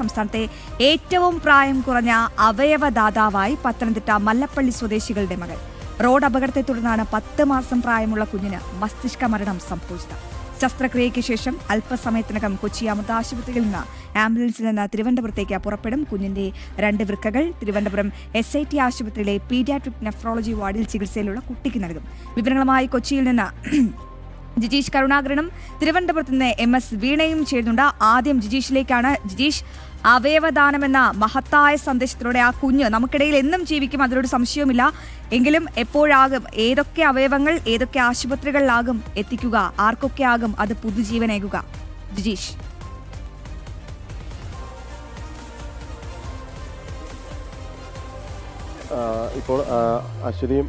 സംസ്ഥാനത്തെ ഏറ്റവും പ്രായം കുറഞ്ഞ അവയവദാതാവായി പത്തനംതിട്ട മല്ലപ്പള്ളി സ്വദേശികളുടെ മകൾ. റോഡ് അപകടത്തെ തുടർന്നാണ് 10 മാസം പ്രായമുള്ള കുഞ്ഞിന് മസ്തിഷ്ക മരണം സംഭവിച്ചത്. ശസ്ത്രക്രിയയ്ക്ക് ശേഷം അല്പസമയത്തിനകം കൊച്ചി അമൃത ആശുപത്രിയിൽ നിന്ന് ആംബുലൻസിൽ നിന്ന് തിരുവനന്തപുരത്തേക്ക് പുറപ്പെടും. കുഞ്ഞിന്റെ 2 വൃക്കകൾ തിരുവനന്തപുരം SIT ആശുപത്രിയിലെ പീഡിയാട്രിക് നെഫ്രോളജി വാർഡിൽ ചികിത്സയിലുള്ള കുട്ടിക്ക് നൽകും. വിവരങ്ങളുമായി കൊച്ചിയിൽ നിന്ന് ജിജീഷ് കരുണാകരനും തിരുവനന്തപുരത്ത് നിന്ന് MS വീണയും ചേരുന്നുണ്ട്. ആദ്യം ജിജീഷിലേക്കാണ്. ജിജീഷ്, അവയവദാനമെന്ന മഹത്തായ സന്ദേശത്തിലൂടെ ആ കുഞ്ഞ് നമുക്കിടയിൽ എന്നും ജീവിക്കും, അതിലൊരു സംശയവുമില്ല. എങ്കിലും എപ്പോഴാകും, ഏതൊക്കെ അവയവങ്ങൾ ഏതൊക്കെ ആശുപത്രികളിലാകും എത്തിക്കുക, ആർക്കൊക്കെ ആകും അത് പുതുജീവനേകുക? ജിജീഷ്. ഇപ്പോൾ അശ്വതിയും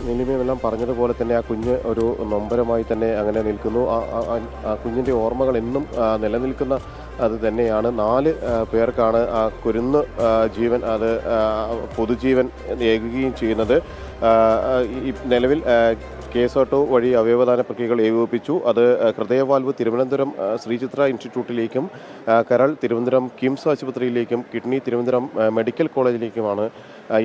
നീലിമയും എല്ലാം പറഞ്ഞതുപോലെ തന്നെ ആ കുഞ്ഞ് ഒരു നൊമ്പരമായി തന്നെ അങ്ങനെ നിൽക്കുന്നു. ആ കുഞ്ഞിൻ്റെ ഓർമ്മകൾ എന്നും നിലനിൽക്കുന്ന അത് തന്നെയാണ്. 4 പേർക്കാണ് ആ കുരുന്ന് ജീവൻ അത് പൊതുജീവൻ ഏകുകയും ചെയ്യുന്നത്. ഈ നിലവിൽ കേസോട്ടോ വഴി അവയവദാന പ്രക്രിയകൾ ഏകോപിപ്പിച്ചു. അത് ഹൃദയവാൽവ് തിരുവനന്തപുരം ശ്രീചിത്ര ഇൻസ്റ്റിറ്റ്യൂട്ടിലേക്കും കരൾ തിരുവനന്തപുരം കിംസ് ആശുപത്രിയിലേക്കും കിഡ്നി തിരുവനന്തപുരം മെഡിക്കൽ കോളേജിലേക്കുമാണ്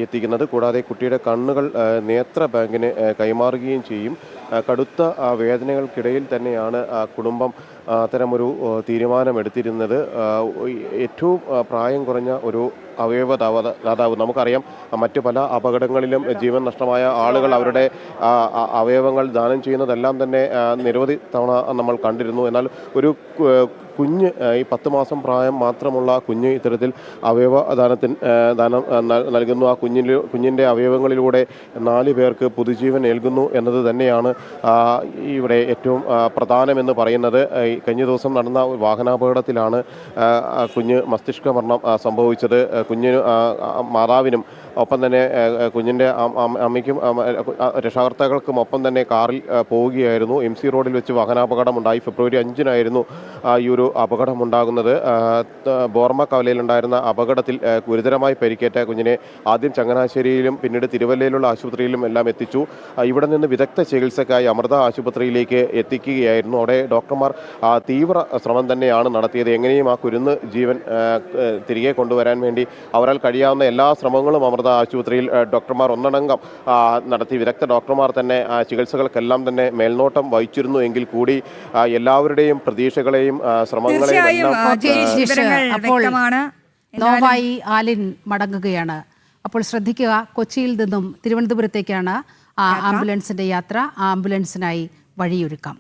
എത്തിക്കുന്നത്. കൂടാതെ കുട്ടിയുടെ കണ്ണുകൾ നേത്ര ബാങ്കിന് കൈമാറുകയും ചെയ്യും. കടുത്ത വേദനകൾക്കിടയിൽ തന്നെയാണ് കുടുംബം അത്തരമൊരു തീരുമാനമെടുത്തിരുന്നത്. ഏറ്റവും പ്രായം കുറഞ്ഞ ഒരു അവയവദാതാവ്, നമുക്കറിയാം മറ്റു പല അപകടങ്ങളിലും ജീവൻ നഷ്ടമായ ആളുകൾ അവരുടെ അവയവങ്ങൾ ദാനം ചെയ്യുന്നതെല്ലാം തന്നെ നിരവധി തവണ നമ്മൾ കണ്ടിരുന്നു. എന്നാൽ ഒരു കുഞ്ഞ്, ഈ 10 മാസം പ്രായം മാത്രമുള്ള കുഞ്ഞ് ഇത്തരത്തിൽ ദാനം നൽകുന്നു. ആ കുഞ്ഞിൻ്റെ അവയവങ്ങളിലൂടെ 4 പേർക്ക് പുതുജീവൻ ഏൽക്കുന്നു എന്നത് തന്നെയാണ് ഇവിടെ ഏറ്റവും പ്രധാനമെന്ന് പറയുന്നത്. കഴിഞ്ഞ ദിവസം നടന്ന വാഹനാപകടത്തിലാണ് കുഞ്ഞ് മസ്തിഷ്ക മരണം സംഭവിച്ചത്. കുഞ്ഞിന് മാതാവിനും ഒപ്പം തന്നെ കുഞ്ഞിൻ്റെ അമ്മയ്ക്കും രക്ഷകർത്താക്കൾക്കും ഒപ്പം തന്നെ കാറിൽ പോവുകയായിരുന്നു. MC റോഡിൽ വെച്ച് വാഹനാപകടമുണ്ടായി. ഫെബ്രുവരി 5-നായിരുന്നു ഈ ഒരു അപകടമുണ്ടാകുന്നത്. ബോർമ കവലയിലുണ്ടായിരുന്ന അപകടത്തിൽ ഗുരുതരമായി പരിക്കേറ്റ കുഞ്ഞിനെ ആദ്യം ചങ്ങനാശ്ശേരിയിലും പിന്നീട് തിരുവല്ലയിലുള്ള ആശുപത്രിയിലും എല്ലാം എത്തിച്ചു. ഇവിടെ നിന്ന് വിദഗ്ധ ചികിത്സയ്ക്കായി അമൃത ആശുപത്രിയിലേക്ക് എത്തിക്കുകയായിരുന്നു. അവിടെ ഡോക്ടർമാർ തീവ്ര ശ്രമം തന്നെയാണ് നടത്തിയത്. എങ്ങനെയും ആ കുരുന്ന് ജീവൻ തിരികെ കൊണ്ടുവരാൻ വേണ്ടി അവരാൽ കഴിയാവുന്ന എല്ലാ ശ്രമങ്ങളും അമൃത ആശുപത്രിയിൽ ഡോക്ടർമാർ ഒന്നടങ്കം നടത്തി. വിദഗ്ധ ഡോക്ടർമാർ തന്നെ ചികിത്സകൾക്കെല്ലാം തന്നെ മേൽനോട്ടം വഹിച്ചിരുന്നു എങ്കിൽ കൂടി എല്ലാവരുടെയും പ്രതീക്ഷകളെയും ശ്രമങ്ങളെയും നോവായി ആലിൻ മടങ്ങുകയാണ്. അപ്പോൾ ശ്രദ്ധിക്കുക, കൊച്ചിയിൽ നിന്നും തിരുവനന്തപുരത്തേക്കാണ് ആംബുലൻസിന്റെ യാത്ര. ആംബുലൻസിനായി വഴിയൊരുക്കാം.